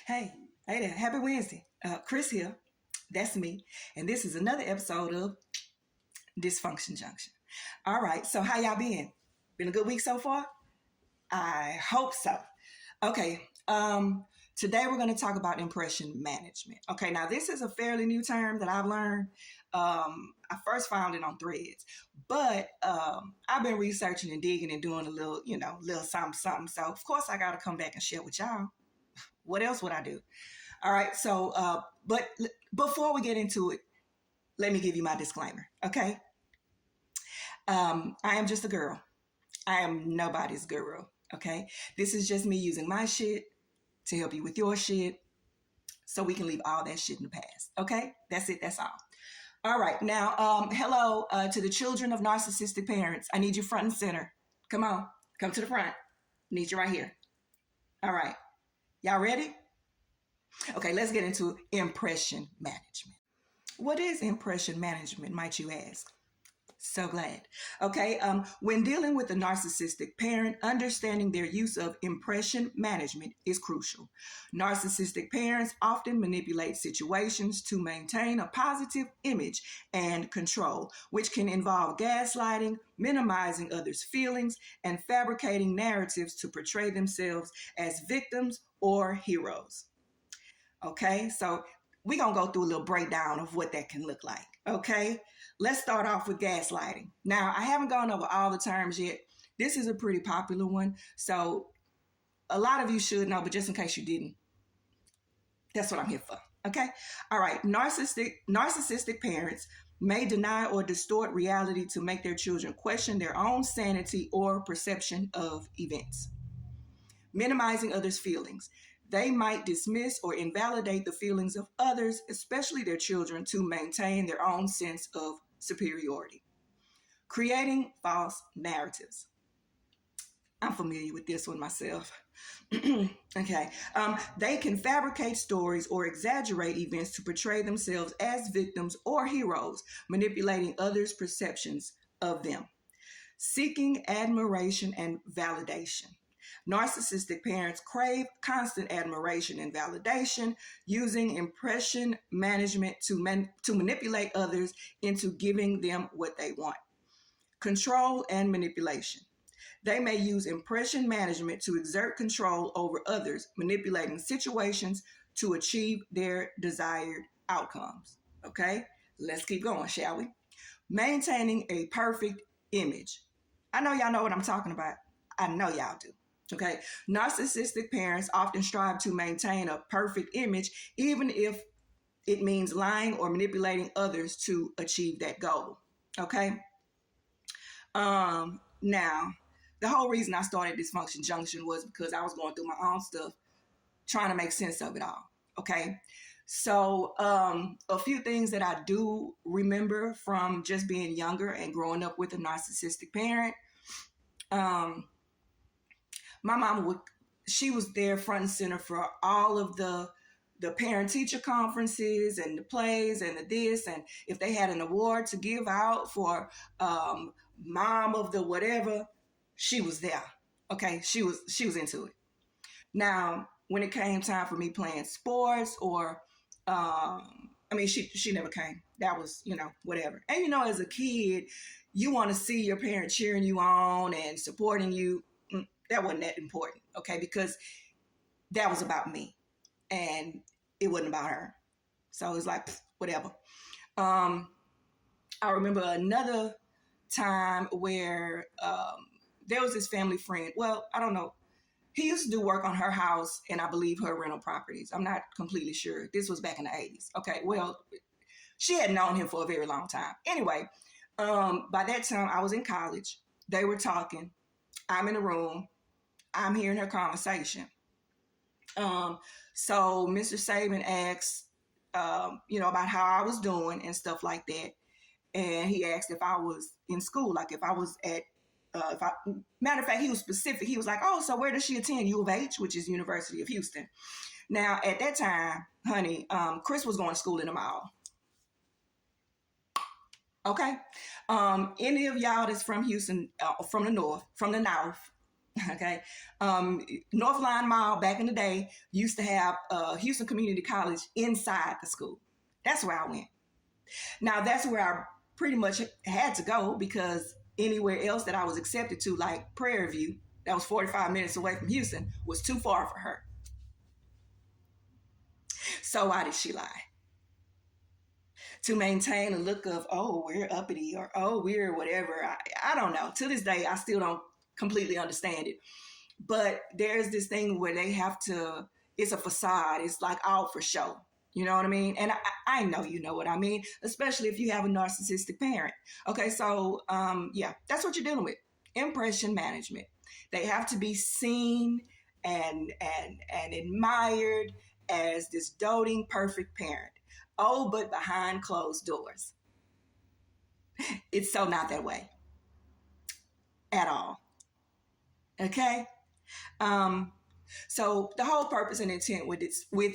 Hey, hey there. Happy Wednesday. Chris here. That's me. And this is another episode of Dysfunction Junction. All right. So how y'all been? Been a good week so far? I hope so. Okay. Today we're going to talk about impression management. Okay. Now this is a fairly new term that I've learned. I first found it on Threads, but I've been researching and digging and doing a little, little something. So of course I got to come back and share with y'all. What else would I do? All right. So, but before we get into it, let me give you my disclaimer. Okay. I am just a girl. I am nobody's guru. Okay. This is just me using my shit to help you with your shit so we can leave all that shit in the past. Okay. That's it. That's all. All right. Now, hello to the children of narcissistic parents. I need you front and center. Come on. Come to the front. Need you right here. All right. Y'all ready? Okay, let's get into impression management. What is impression management, might you ask? So glad. Okay, when dealing with a narcissistic parent, understanding their use of impression management is crucial. Narcissistic parents often manipulate situations to maintain a positive image and control, which can involve gaslighting, minimizing others' feelings, and fabricating narratives to portray themselves as victims or heroes. Okay, so we're going to go through a little breakdown of what that can look like. Okay, let's start off with gaslighting. Now, I haven't gone over all the terms yet. This is a pretty popular one. So a lot of you should know, but just in case you didn't, that's what I'm here for. Okay, all right. Narcissistic parents may deny or distort reality to make their children question their own sanity or perception of events. Minimizing others' feelings. They might dismiss or invalidate the feelings of others, especially their children, to maintain their own sense of superiority. Creating false narratives. I'm familiar with this one myself. Okay. They can fabricate stories or exaggerate events to portray themselves as victims or heroes, manipulating others' perceptions of them. Seeking admiration and validation. Narcissistic parents crave constant admiration and validation, using impression management to manipulate others into giving them what they want. Control and manipulation. They may use impression management to exert control over others, manipulating situations to achieve their desired outcomes. Okay, let's keep going, shall we? Maintaining a perfect image. I know y'all know what I'm talking about. I know y'all do. Okay, narcissistic parents often strive to maintain a perfect image, even if it means lying or manipulating others to achieve that goal. Okay. Now, the whole reason I started Dysfunction Junction was because I was going through my own stuff, trying to make sense of it all. Okay. So, a few things that I do remember from just being younger and growing up with a narcissistic parent. My mama she was there front and center for all of the parent-teacher conferences and the plays and the this, and if they had an award to give out for mom of the whatever, she was there. Okay, she was into it. Now, when it came time for me playing sports or she never came. That was, whatever. And as a kid, you want to see your parent cheering you on and supporting you. That wasn't that important, okay? Because that was about me and it wasn't about her. So it's like, whatever. I remember another time where there was this family friend. Well, I don't know. He used to do work on her house and I believe her rental properties. I'm not completely sure. This was back in the 80s. Okay, well, she had known him for a very long time. Anyway, by that time I was in college. They were talking. I'm in the room. I'm hearing her conversation. So Mr. Saban asked, about how I was doing and stuff like that. And he asked if I was in school, like if I was at, matter of fact, he was specific. He was like, oh, so where does she attend? U of H, which is University of Houston. Now, at that time, honey, Chris was going to school in the mall. Okay. Any of y'all that's from Houston, from the north, Okay. North Line Mall back in the day used to have Houston Community College inside the school. That's where I went. Now that's where I pretty much had to go because anywhere else that I was accepted to, like Prairie View, that was 45 minutes away from Houston, was too far for her. So why did she lie? To maintain a look of, oh, we're uppity or oh, we're whatever. I don't know. To this day, I still don't completely understand it. But there's this thing where they have to, it's a facade. It's like all for show. You know what I mean? And I know you know what I mean, especially if you have a narcissistic parent. Okay, so yeah, that's what you're dealing with. Impression management. They have to be seen and admired as this doting, perfect parent. Oh, but behind closed doors, it's so not that way at all. Okay. Um, so the whole purpose and intent with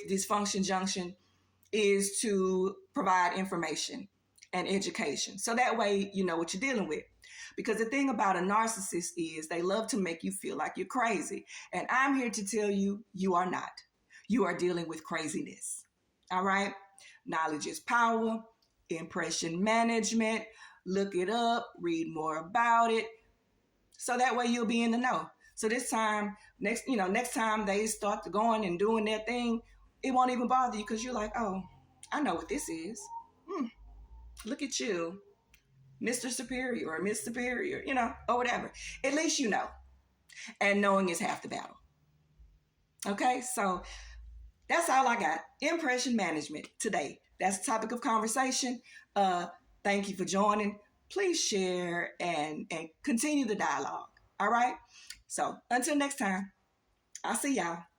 Dysfunction Junction is to provide information and education. So that way you know what you're dealing with. Because the thing about a narcissist is they love to make you feel like you're crazy. And I'm here to tell you, you are not. You are dealing with craziness. All right? Knowledge is power, impression management. Look it up, read more about it. So that way you'll be in the know. So this time, next time they start going and doing their thing, it won't even bother you because you're like, oh, I know what this is. Look at you, Mr. Superior or Miss Superior, or whatever. At least you know. And knowing is half the battle. Okay, so that's all I got. Impression management today. That's the topic of conversation. Thank you for joining. Please share and continue the dialogue. All right? So until next time, I'll see y'all.